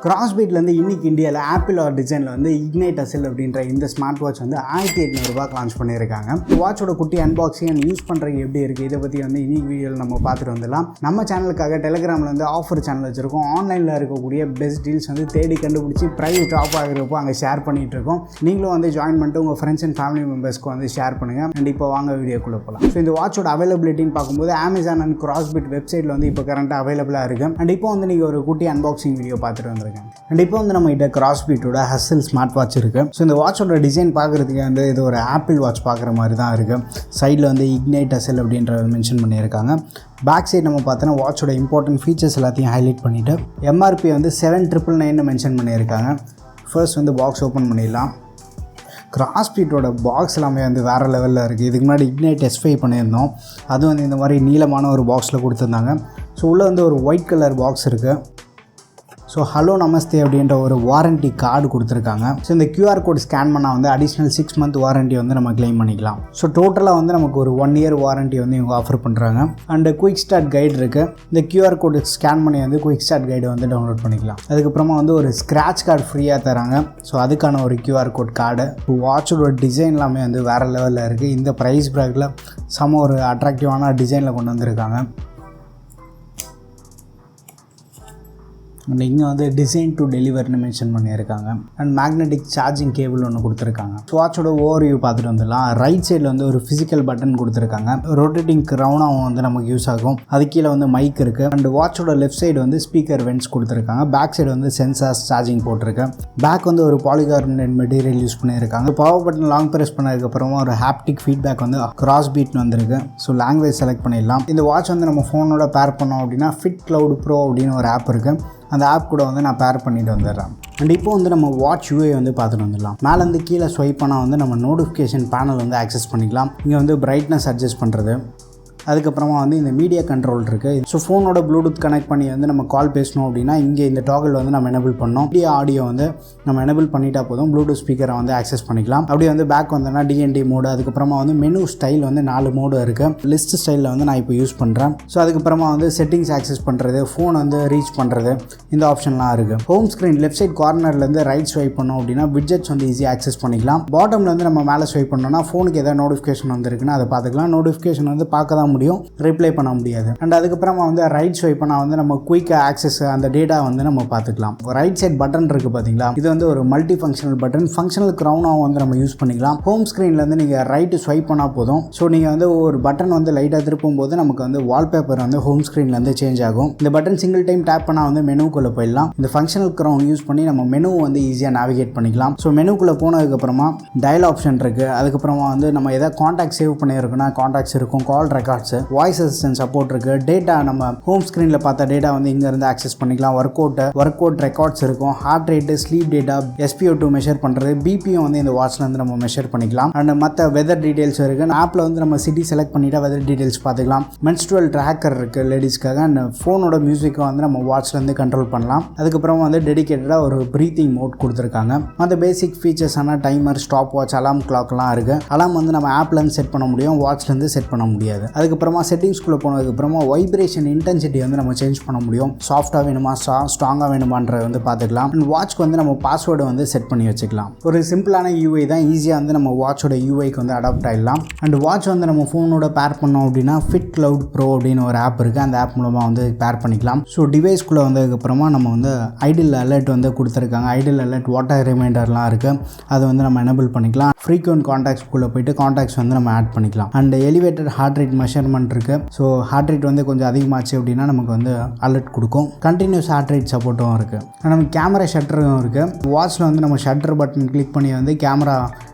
CrossBeatலேருந்து இன்னைக்கு இந்தியாவில் ஆப்பிள் டிசைனில் வந்து இக்னைட் ஹஸ்ல் அப்படின்ற இந்த ஸ்மார்ட் வாட்ச் வந்து 1800 ரூபாய்க்கு லான்ச் பண்ணியிருக்காங்க. வாட்சோட குட்டி அன்பாக்சிங் அண்ட் யூஸ் பண்ணுறது எப்படி இருக்குது இதை பற்றி வந்து இன்னைக்கு வீடியோவில் நம்ம பார்த்துட்டு வந்துடலாம். நம்ம சேனலுக்காக டெலிகிராமில் வந்து ஆஃபர் சேனல் வச்சுருக்கோம். ஆன்லைனில் இருக்கக்கூடிய பெஸ்ட் டீல்ஸ் வந்து தேடி கண்டுபிடிச்சி ப்ரைஸ் ட்ராப் ஆகிறப்போ அங்கே ஷேர் பண்ணிகிட்டு இருக்கோம். நீங்களும் வந்து ஜாயின் பண்ணிட்டு உங்கள் ஃப்ரெண்ட்ஸ் அண்ட் ஃபேமிலி மெம்பர்ஸ்க்கு வந்து ஷேர் பண்ணுங்கள். அண்ட் இப்போ வாங்க வீடியோக்குள்ளே போகலாம். ஸோ இந்த வாட்சோட அவைலபிலிட்டின்னு பார்க்கும்போது அமேசான் அண்ட் CrossBeat வெப்சைட்டில் வந்து இப்போ கரண்ட்டாக அவைலபிளாக இருக்குது. அண்ட் இப்போ வந்து நீங்கள் ஒரு குட்டி அன்பாக்சிங் வீடியோ பார்த்துட்டு வந்துருக்கேன். அண்ட் இப்போ வந்து நம்ம கிட்ட CrossBeatோட ஹஸ்ல் ஸ்மார்ட் வாட்ச் இருக்குது. ஸோ இந்த வாட்சோட டிசைன் பார்க்குறதுக்கு வந்து இது ஒரு ஆப்பிள் வாட்ச் பார்க்குற மாதிரி தான் இருக்குது. சைடில் வந்து இக்னைட் ஹஸ்ல் அப்படின்றத மென்ஷன் பண்ணியிருக்காங்க. பேக் சைடு நம்ம பார்த்தோன்னா வாட்சோட இம்பார்ட்டன்ட் ஃபீச்சர்ஸ் எல்லாத்தையும் ஹைலைட் பண்ணிவிட்டு எம்ஆர்பி வந்து 7,999 மென்ஷன் பண்ணியிருக்காங்க. ஃபர்ஸ்ட் வந்து பாக்ஸ் ஓப்பன் பண்ணிடலாம். CrossBeatோட பாக்ஸ் எல்லாமே வந்து வேறு லெவலில் இருக்குது. இதுக்கு முன்னாடி இக்னைட் S5 பண்ணியிருந்தோம். அதுவும் வந்து இந்த மாதிரி நீளமான ஒரு பாக்ஸில் கொடுத்துருந்தாங்க. ஸோ உள்ளே வந்து ஒரு ஒயிட் கலர் பாக்ஸ் இருக்குது. ஸோ ஹலோ நமஸ்தே அப்படின்ற ஒரு வாரண்ட்டி கார்டு கொடுத்துருக்காங்க. ஸோ இந்த QR கோட் ஸ்கேன் பண்ணால் வந்து அடிஷ்னல் 6 மந்த் வாரண்ட்டி வந்து நம்ம கிளைம் பண்ணிக்கலாம். ஸோ டோட்டலாக வந்து நமக்கு ஒரு 1 இயர் வாரண்ட்டி வந்து இவங்க ஆஃபர் பண்ணுறாங்க. அண்டு குயிக் ஸ்டார்ட் கைடு இருக்குது. இந்த QR கோடு ஸ்கேன் பண்ணி வந்து குயிக் ஸ்டார்ட் கைடு வந்து டவுன்லோட் பண்ணிக்கலாம். அதுக்கப்புறமா வந்து ஒரு ஸ்க்ராட்ச் கார்டு ஃப்ரீயாக தராங்க. ஸோ அதுக்கான ஒரு QR கோட் கார்டு. வாட்சோட டிசைன் எல்லாமே வந்து வேறு லெவலில் இருக்குது. இந்த ப்ரைஸ் ப்ராக்கில் செம ஒரு அட்ராக்டிவான டிசைனில் கொண்டு வந்திருக்காங்க. அண்ட் இங்கே வந்து டிசைன் டு டெலிவர்னு மென்ஷன் பண்ணியிருக்காங்க. அண்ட் மேக்னெட்டிக் சார்ஜிங் கேபிள் ஒன்று கொடுத்துருக்காங்க. வாட்சோட ஓவர்வியூ பார்த்துட்டு வந்துடலாம். ரைட் சைடில் வந்து ஒரு ஃபிசிக்கல் பட்டன் கொடுத்துருக்காங்க. ரொட்டேட்டிங் க்ரௌனாகவும் வந்து நமக்கு யூஸ் ஆகும். அது கீழே வந்து மைக் இருக்குது. அண்ட் வாட்சோட லெஃப்ட் சைடு வந்து ஸ்பீக்கர் வென்ட்ஸ் கொடுத்துருக்காங்க. பேக் சைடு வந்து சென்சார்ஸ் சார்ஜிங் போட்டிருக்கு. பேக் வந்து ஒரு பாலிகார்பனேட் மெட்டீரியல் யூஸ் பண்ணியிருக்காங்க. பவர் பட்டன் லாங் ப்ரெஸ் பண்ணதுக்கப்புறமா ஒரு ஹாப்டிக் ஃபீட்பேக் வந்து CrossBeatனு வந்திருக்கு. ஸோ லாங்குவேஜ் செலக்ட் பண்ணிடலாம். இந்த வாட்ச் வந்து நம்ம ஃபோனோட பேர் பண்ணோம் அப்படின்னா ஃபிட் கிளவுட் ப்ரோ அப்படின்னு ஒரு ஆப் இருக்குது. அந்த ஆப் கூட வந்து நான் பேர் பண்ணிட்டு வந்துடுறேன். அண்ட் இப்போ வந்து நம்ம வாட்ச் யூஐ வந்து பார்த்துட்டு வந்துடலாம். மேலேருந்து கீழே ஸ்வைப் பண்ணால் வந்து நம்ம நோட்டிஃபிகேஷன் பேனல் வந்து ஆக்சஸ் பண்ணிக்கலாம். இங்கே வந்து பிரைட்னஸ் அட்ஜஸ்ட் பண்ணுறது, அதுக்கப்புறமா வந்து இந்த மீடியா கண்ட்ரோல் இருக்குது. ஸோ ஃபோனோட ப்ளூடூத் கனெக்ட் பண்ணி வந்து நம்ம கால் பேசணும் அப்படின்னா இங்கே இந்த டாகிள் வந்து நம்ம எனபிள் பண்ணோம். மீடியா ஆடியோ வந்து நம்ம எனபிள் பண்ணிட்டா போதும் ப்ளூடூத் ஸ்பீக்கரை வந்து ஆக்சஸ் பண்ணிக்கலாம். அப்படியே வந்து பேக் வந்தோன்னா டிஎன்டி மோடு, அதுக்கப்புறமா வந்து மெனு ஸ்டைல் வந்து 4 மோடு இருக்குது. லிஸ்ட் ஸ்டைலில் வந்து நான் இப்போ யூஸ் பண்ணுறேன். ஸோ அதுக்கப்புறமா வந்து செட்டிங்ஸ் ஆக்சஸ் பண்ணுறது, ஃபோன் வந்து ரீச் பண்ணுறது, இந்த ஆப்ஷன்லாம் இருக்குது. ஹோம் ஸ்க்ரீன் லெஃப்ட் சைட் கார்னர்லேருந்து ரைட் ஸ்வைப் பண்ணோம் அப்படின்னா விட்ஜெட்ஸ் வந்து ஈஸியாக ஆக்சஸ் பண்ணிக்கலாம். பாட்டமில் வந்து நம்ம மேலே ஸ்வைப் பண்ணோம்னா ஃபோனுக்கு எதாவது நோட்டிஃபிகேஷன் வந்துருக்குன்னா அதை பார்த்துக்கலாம். நோட்டிஃபிகேஷன் வந்து பார்க்க தான் முடியும், ரிப்ளை பண்ண முடியாது. அண்ட் அதுக்கப்புறமா வந்து ரைட் ஸ்வைப் பண்ணால் வந்து நம்ம குயிக் ஆக்சஸ் அந்த டேட்டா வந்து நம்ம பார்த்துக்கலாம். ரைட் சைட் பட்டன் இருக்குது பார்த்தீங்களா, இது வந்து ஒரு மல்டி ஃபங்க்ஷனல் பட்டன். ஃபங்க்ஷனல் க்ரௌனாகவும் வந்து நம்ம யூஸ் பண்ணிக்கலாம். ஹோம் ஸ்க்ரீன்லேருந்து நீங்கள் ரைட்டு ஸ்வைப் பண்ணால் போதும். ஸோ நீங்கள் வந்து ஒரு பட்டன் வந்து லைட்டாக திருப்பும் போது நமக்கு வந்து வால்பேப்பர் வந்து ஹோம் ஸ்க்ரீன்லேருந்து சேஞ்ச் ஆகும். இந்த பட்டன் சிங்கிள் டைம் டேப் பண்ணால் வந்து மெனுக்குள்ளே போயிடலாம். இந்த ஃபங்க்ஷனல் க்ரௌன் யூஸ் பண்ணி நம்ம மெனு வந்து ஈஸியாக நேவிகேட் பண்ணிக்கலாம். ஸோ மெனுக்குள்ளே போனதுக்கப்புறமா டயல் ஆப்ஷன் இருக்குது. அதுக்கப்புறமா வந்து நம்ம எதாவது காண்டாக்ட் சேவ் பண்ணியிருக்கோன்னா காண்டாக்ட்ஸ் இருக்கும், call records, voice assistant support இருக்குது. டேட்டா நம்ம ஹோம் ஸ்க்ரீனில் பார்த்த டேட்டா வந்து இங்கேருந்து ஆக்சஸ் பண்ணிக்கலாம். ஒர்க் அவுட் ரெக்கார்ட்ஸ் இருக்கும். Heart rate, sleep data, SpO2 measure பண்ணுறது, பிபியும் வந்து இந்த வாட்ச்ல வந்து நம்ம மெஷர் பண்ணிக்கலாம். அண்ட் மற்ற வெதர் டீடைல்ஸ் இருக்குது. ஆப்பில் வந்து நம்ம சிட்டி செலக்ட் பண்ணிட்டா வெதர் டீடைல்ஸ் பார்த்துக்கலாம். மென்ஸ்ட்ரல் ட்ராக்கர் இருக்குது லேடிஸ்க்காக. அண்ட் ஃபோனோட மியூசிக்கை வந்து நம்ம வாட்ச்லேருந்து கண்ட்ரோல் பண்ணலாம். அதுக்கப்புறமா வந்து டெடிகேட்டடாக ஒரு ப்ரீத்திங் மோட் கொடுத்துருக்காங்க. மற்ற பேசிக் ஃபீச்சர்ஸான டைமர், ஸ்டாப் வாட்ச், அலாம் கிளாக்லாம் இருக்குது. அலாம் வந்து நம்ம ஆப்லேருந்து செட் பண்ண முடியும், வாட்ச்லேருந்து செட் பண்ண முடியாது. அதுக்கப்புறமா செட்டிங்ஸ்குள்ளே போனதுக்கப்புறமா வைப்ரேஷன் இன்டென்சிட்டி வந்து நம்ம சேஞ்ச் பண்ண முடியும். சாஃப்டாக வேணுமா, ஸ்ட்ராங்காக வேணுமான்றதை வந்து பார்த்துக்கலாம். அண்ட் வாட்ச்க்கு வந்து நம்ம பாஸ்வேர்டு வந்து செட் பண்ணி வச்சுக்கலாம். ஒரு சிம்பிளான யூஐ தான், ஈஸியாக வந்து நம்ம வாட்சோட யூஐக்கு வந்து அடாப்ட் ஆகிடலாம். அண்ட் வாட்ச் வந்து நம்ம ஃபோனோட பேர் பண்ணோம் அப்படின்னா ஃபிட் கிளவுட் ப்ரோ அப்படின்னு ஒரு ஆப் இருக்குது. அந்த ஆப் மூலமாக வந்து பேர் பண்ணிக்கலாம். ஸோ டிவைஸ்க்குள்ளே வந்ததுக்கப்புறமா நம்ம வந்து ஐடில் அலர்ட் வந்து கொடுத்துருக்காங்க. ஐடில் அலர்ட், வாட்டர் ரிமைண்டர்லாம் இருக்குது. அதை வந்து நம்ம எனபிள் பண்ணிக்கலாம். ஃப்ரீக்வெண்ட் காண்டாக்ட்ஸ்குள்ளே போய்ட்டு காண்டாக்ட்ஸ் வந்து நம்ம ஆட் பண்ணிக்கலாம். And elevated heart rate measurement இருக்குது. ஸோ ஹார்ட் ரேட் வந்து கொஞ்சம் அதிகமாச்சு அப்படின்னா நமக்கு வந்து அலர்ட் கொடுக்கும். கண்டினியூஸ் ஹார்ட் ரேட் சப்போர்ட்டும் இருக்குது. நமக்கு கேமரா ஷட்டரும் இருக்குது. வாட்ச்சில் வந்து நம்ம ஷட்டர் பட்டன் கிளிக் பண்ணி வந்து கேமரா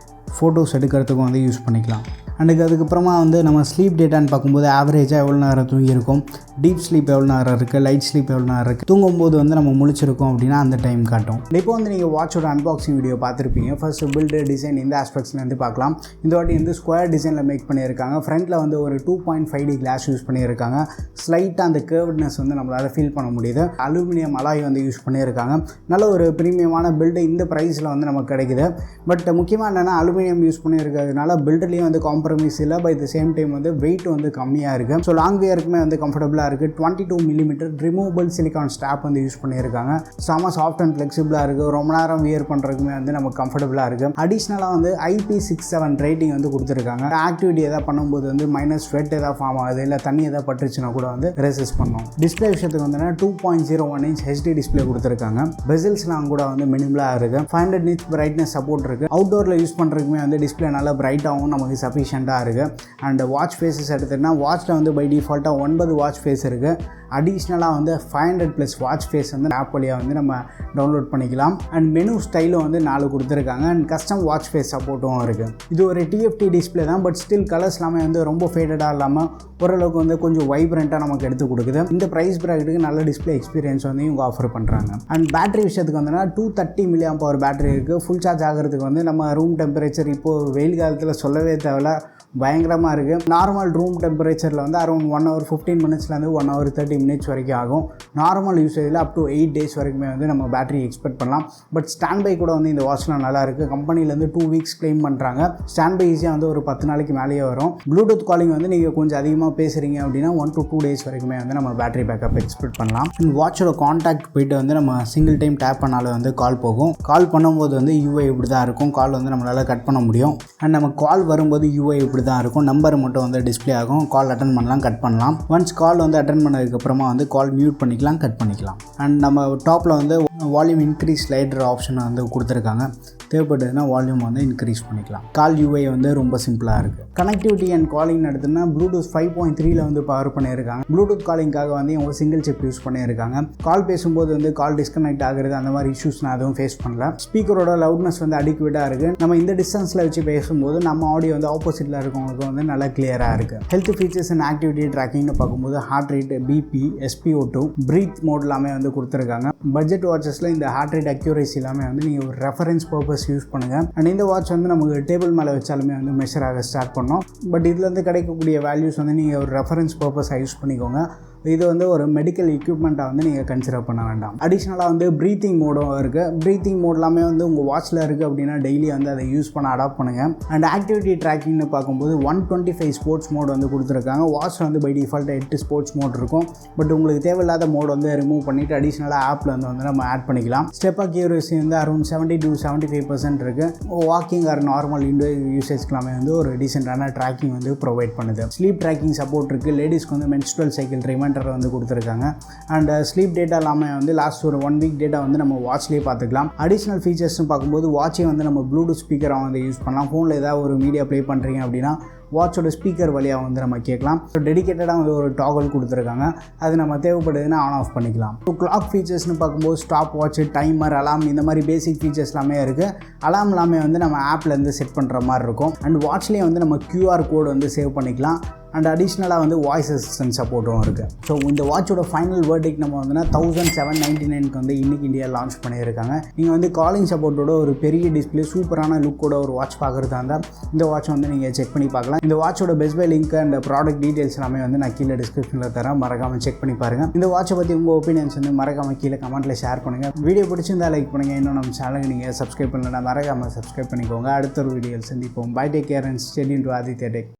ஃபோட்டோஸ் எடுக்கிறதுக்கும் வந்து யூஸ் பண்ணிக்கலாம். அதுக்கப்புறமா வந்து நம்ம ஸ்லீப் டேட்டான்னு பார்க்கும்போது ஆவரேஜாக எவ்வளோ நேரம் தூங்கியிருக்கும், டீப் ஸ்லீப் எவ்வளோ நேரம் இருக்குது, லைட் ஸ்லீப் எவ்வளோ நேரம் இருக்குது, தூங்கும்போது வந்து நம்ம முழிச்சிருக்கோம் அப்படின்னா அந்த டைம் காட்டும். இப்போ வந்து நீங்கள் வாட்சோட அன்பாக்சிங் வீடியோ பார்த்துருப்பீங்க. ஃபர்ஸ்ட் பில்டு, டிசைன், இந்த ஆஸ்பெக்ட்ஸ்லேருந்து பார்க்கலாம். இந்த வாட்டி வந்து ஸ்கொயர் டிசைனில் மேக் பண்ணியிருக்காங்க. ஃப்ரண்ட்டில் வந்து ஒரு 2.5D கிளாஸ் யூஸ் பண்ணியிருக்காங்க. ஸ்லைட்டாக அந்த கர்வ்ட்னஸ் வந்து நம்மளால் ஃபீல் பண்ண முடியுது. அலுமினியம் அலாய் வந்து யூஸ் பண்ணியிருக்காங்க. நல்ல ஒரு ப்ரீமியமான பில்டு இந்த ப்ரைஸில் வந்து நமக்கு கிடைக்குது. பட் முக்கியமாக என்னென்னா அலுமினியம் யூஸ் பண்ணியிருக்கிறதுனால பில்டுலேயும் வந்து காம்ப்ரமைஸ் இல்லை. பை த சேம் டைம் வந்து வெயிட் வந்து கம்மியாக இருக்குது. ஸோ லாங் வியருக்குமே வந்து கம்ஃபர்டபுளாக இருக்குது. 22 மில்லிமீட்டர் ரிமூவபிள் சிலிகான் ஸ்டாப் வந்து யூஸ் பண்ணியிருக்காங்க. செம சாஃப்ட் அண்ட் ஃப்ளெக்சிபிளாக இருக்குது. ரொம்ப நேரம் வியர் பண்ணுறதுக்குமே வந்து நமக்கு கம்ஃபர்டபுளாக இருக்குது. அடிஷ்னலாக வந்து IP67 ரேட்டிங் வந்து கொடுத்துருக்காங்க. ஆக்டிவிட்டி எதாவது பண்ணும்போது வந்து மைனஸ் ஸ்வெட் எதாவது ஃபார்ம் ஆகுது, இல்லை தண்ணி எதாவது பட்டுருச்சுன்னா கூட வந்து ரெசிஸ்ட் பண்ணும். டிஸ்பிளே விஷயத்துக்கு வந்து 2.01 இன்ச் HD டிஸ்பிளே கொடுத்துருக்காங்க. பெசில்ஸ்லாம் கூட வந்து மினிமலாக இருக்குது. 500 nits பிரைட்னஸ் சப்போர்ட் இருக்குது. அவுட்டோரில் யூஸ் பண்ணுறதுக்குமே வந்து டிஸ்பிளே நல்லா பிரைட்டாகவும் நமக்கு சஃபிஷியண்ட்டாக இருக்குது. அண்ட் வாட்ச் ஃபேஸஸ் எடுத்துகிட்டா வாட்சில் வந்து பை டிஃபால்ட்டாக 9 வாட்ச் ஃபேஸ் இருக்குது. அடிஷ்னலாக வந்து 500+ வாட்ச் ஃபேஸ் வந்து ஆப் வழியாக வந்து நம்ம டவுன்லோட் பண்ணிக்கலாம். அண்ட் மெனு ஸ்டைலும் வந்து 4 கொடுத்துருக்காங்க. அண்ட் கஸ்டம் வாட்ச் ஃபேஸ் சப்போர்ட்டும் இருக்குது. இது ஒரு TFT டிஸ்பிளே தான். பட் ஸ்டில் கலர்ஸ் எல்லாமே வந்து ரொம்ப ஃபேடடாக இல்லாமல் ஓரளவுக்கு வந்து கொஞ்சம் வைப்ரண்ட்டாக நமக்கு எடுத்து கொடுக்குது. இந்த ப்ரைஸ் ப்ராக்கெட்டுக்கு நல்ல டிஸ்பிளே எக்ஸ்பீரியன்ஸ் வந்து இவங்க ஆஃபர் பண்ணுறாங்க. அண்ட் பேட்டரி விஷயத்துக்கு வந்து 230 mAh பேட்டரி இருக்குது. ஃபுல் சார்ஜ் ஆகிறதுக்கு வந்து நம்ம ரூம் டெம்பரேச்சர் இப்போது வெயில் காலத்தில் சொல்லவே தேவையில்ல, பயங்கரமாக இருக்குது. நார்மல் ரூம் டெம்பரேச்சரில் வந்து அரௌண்ட் 1 hour 15 minutesலேருந்து 1 hour 30 minutes வரைக்கும் ஆகும். நார்மல் யூசேஜில் அப் டு 8 days வரைக்குமே வந்து நம்ம பேட்டரி எக்ஸ்பெக்ட் பண்ணலாம். பட் ஸ்டாண்ட் பை கூட வந்து இந்த வாட்ச்லாம் நல்லா இருக்குது. கம்பெனிலேருந்து 2 weeks கிளைம் பண்ணுறாங்க. ஸ்டாண்ட் பை ஈஸியாக வந்து ஒரு 10 நாளைக்கு மேலேயே வரும். ப்ளூடூத் காலிங் வந்து நீங்கள் கொஞ்சம் அதிகமாக பேசுகிறீங்க அப்படின்னா 1 to 2 days வரைக்குமே வந்து நம்ம பேட்டரி பேக்கப் எக்ஸ்பெக்ட் பண்ணலாம். வாட்சோட கான்டாக்ட் போய்ட்டு வந்து நம்ம சிங்கிள் டைம் டேப் பண்ணாலே வந்து கால் போகும். கால் பண்ணும்போது வந்து UI இப்படி தான் இருக்கும். கால் வந்து நம்மளால் கட் பண்ண முடியும். அண்ட் நம்ம கால் வரும்போது UI இப்படி தான் இருக்கும். நம்பர் மட்டும் வந்து டிஸ்பிளே ஆகும். கால் அட்டன் பண்ணலாம், கட் பண்ணலாம். ஒன்ஸ் கால் வந்து அட்டன் பண்ணதுக்கப்புறமா வந்து கால் மியூட் பண்ணிக்கலாம், கட் பண்ணிக்கலாம். அண்ட் நம்ம டாப்பில் வந்து வால்யூம் இன்க்ரீஸ் ஸ்லைடர் ஆப்ஷனை வந்து கொடுத்துருக்காங்க. தேவைப்பட்டதுன்னா வால்யூம் வந்து இன்க்ரீஸ் பண்ணிக்கலாம். கால் UI வந்து ரொம்ப சிம்பிளாக இருக்குது. கனெக்டிவிட்டி அண்ட் காலிங் எடுத்துன்னா ப்ளூடூத் 5.3 வந்து பவர் பண்ணியிருக்காங்க. ப்ளூடூத் காலிங்காக வந்து இவங்க சிங்கிள் சிப் யூஸ் பண்ணியிருக்காங்க. கால் பேசும்போது வந்து கால் டிஸ்கனெக்ட் ஆகுறது அந்த மாதிரி இஷ்யூஸ் நான் எதுவும் ஃபேஸ் பண்ணல. ஸ்பீக்கரோட லவுட்னஸ் வந்து அடிக்குவேட்டாக இருக்குது. நம்ம இந்த டிஸ்டன்ஸில் வச்சு பேசும்போது நம்ம ஆடியோ வந்து ஆப்போசிட்டில் இருக்கவங்களுக்கு வந்து நல்லா கிளியராக இருக்குது. ஹெல்த் ஃபீச்சர்ஸ் அண்ட் ஆக்டிவிட்டி ட்ராக்கிங்னு பார்க்கும்போது heart rate, BP, SpO2, breath mode எல்லாமே வந்து கொடுத்துருக்காங்க. பட்ஜெட் வாட்சஸில் இந்த ஹார்ட் ரேட் அக்யூரேசி எல்லாமே வந்து நீங்கள் ஒரு ரெஃபரன்ஸ் பர்பஸ் யூஸ் பண்ணுங்கள். அண்ட் இந்த வாட்ச் வந்து நமக்கு டேபிள் மேலே வச்சாலுமே வந்து மெஷர் ஆக ஸ்டார்ட் பண்ணோம். பட் இதுலேருந்து கிடைக்கக்கூடிய வேல்யூஸ் வந்து நீங்கள் ஒரு ரெஃபரன்ஸ் பர்பஸாக யூஸ் பண்ணிக்கோங்க. இது வந்து ஒரு மெடிக்கல் எக்யூப்மெண்ட்டாக வந்து நீங்கள் கன்சிடர் பண்ண வேண்டாம். அடிஷ்னலாக வந்து ப்ரீத்திங் மோடும் இருக்குது. ப்ரீத்திங் மோட் எல்லாமே வந்து உங்கள் வாட்சில் இருக்குது அப்படின்னா டெய்லி வந்து அதை யூஸ் பண்ண அடாப்ட் பண்ணுங்கள். அண்ட் ஆக்டிவிட்டி ட்ராக்கிங்னு பார்க்கும்போது 125 ஸ்போர்ட்ஸ் மோட் வந்து கொடுத்துருக்காங்க. வாட்சில் வந்து பை டிஃபால்ட் 8 ஸ்போர்ட்ஸ் மோட் இருக்கும். பட் உங்களுக்கு தேவையில்லாத மோட் வந்து ரிமூவ் பண்ணிவிட்டு அடிஷ்னலாக ஆப்பில் வந்து நம்ம ஆட் பண்ணிக்கலாம். ஸ்டெப் அக்யூரசி வந்து அரௌண்ட் 70 to 75% இருக்குது. வாக்கிங் ஆர் நார்மல் இண்டோர் யூசேஜ்க்கெல்லாமே வந்து ஒரு டீசெண்டான ட்ராக்கிங் வந்து ப்ரொவைட் பண்ணுது. ஸ்லீப் ட்ராக்கிங் சப்போர்ட் இருக்குது. லேடிஸ்க்கு வந்து மென்ஸ்ட்ரல் சைக்கிள் ரிமைண்டர் வந்து கொடுத்துருக்காங்க. அண்ட் ஸ்லீப் டேட்டா எல்லாமே வந்து லாஸ்ட் ஒரு 1 week டேட்டா வந்து நம்ம வாட்ச்லேயே பார்த்துக்கலாம். அடிஷ்னல் ஃபீச்சர்ஸ்னு பார்க்கும்போது வாட்சே வந்து நம்ம ப்ளூடூத் ஸ்பீக்கராக வந்து யூஸ் பண்ணலாம். ஃபோனில் ஏதாவது ஒரு மீடியா ப்ளே பண்ணுறீங்க அப்படின்னா வாட்சோட ஸ்பீக்கர் வழியாக வந்து நம்ம கேட்கலாம். ஸோ டெடிக்கேட்டடாக வந்து ஒரு டாகல் கொடுத்துருக்காங்க. அது நம்ம தேவைப்படுதுன்னா ஆன் ஆஃப் பண்ணிக்கலாம். ஸோ கிளாக் ஃபீச்சர்ஸ்னு பார்க்கும்போது ஸ்டாப் வாட்ச், டைமர், அலாம் இந்த மாதிரி பேசிக் ஃபீச்சர்ஸ் எல்லாமே இருக்குது. அலாம் எல்லாமே வந்து நம்ம ஆப்லேருந்து செட் பண்ணுற மாதிரி இருக்கும். அண்ட் வாட்ச்லேயே வந்து நம்ம QR கோட் வந்து சேவ் பண்ணிக்கலாம். அண்ட் அடிஷ்னலாக வந்து வாய்ஸ் அசிஸ்டன்ட் சப்போர்ட்டும் இருக்குது. ஸோ இந்த வாட்சோட ஃபைனல் வேர்டிக் நம்ம வந்து 1799 வந்து இன்றைக்கி இந்தியா லான்ச் பண்ணியிருக்காங்க. நீங்கள் வந்து காலிங் சப்போர்ட்டோட ஒரு பெரிய டிஸ்பிளே சூப்பரான லுக்கோட ஒரு வாட்ச் பார்க்குறதா இருந்தால் இந்த வாட்ச் வந்து நீங்கள் செக் பண்ணி பார்க்கலாம். இந்த வாட்சோட best buy link and product details எல்லாமே வந்து நான் கீழே டிஸ்கிரிப்ஷனில் தரேன். மறக்காமல் செக் பண்ணி பாருங்கள். இந்த வாட்சை பற்றி உங்கள் ஒப்பீனியன்ஸ் வந்து மறக்காமல் கீழே கமெண்ட்டில் ஷேர் பண்ணுங்கள். வீடியோ பிடிச்சிருந்தா லைக் பண்ணுங்கள். இன்னும் நம்ம சேனலுக்கு நீங்கள் சப்ஸ்கிரைப் பண்ணலன்னா மறக்காமல் சப்ஸ்கிரைப் பண்ணிக்கோங்க. அடுத்த ஒரு வீடியோவில் சந்திப்போம். Bye, take care and stay tuned to Aditya tech.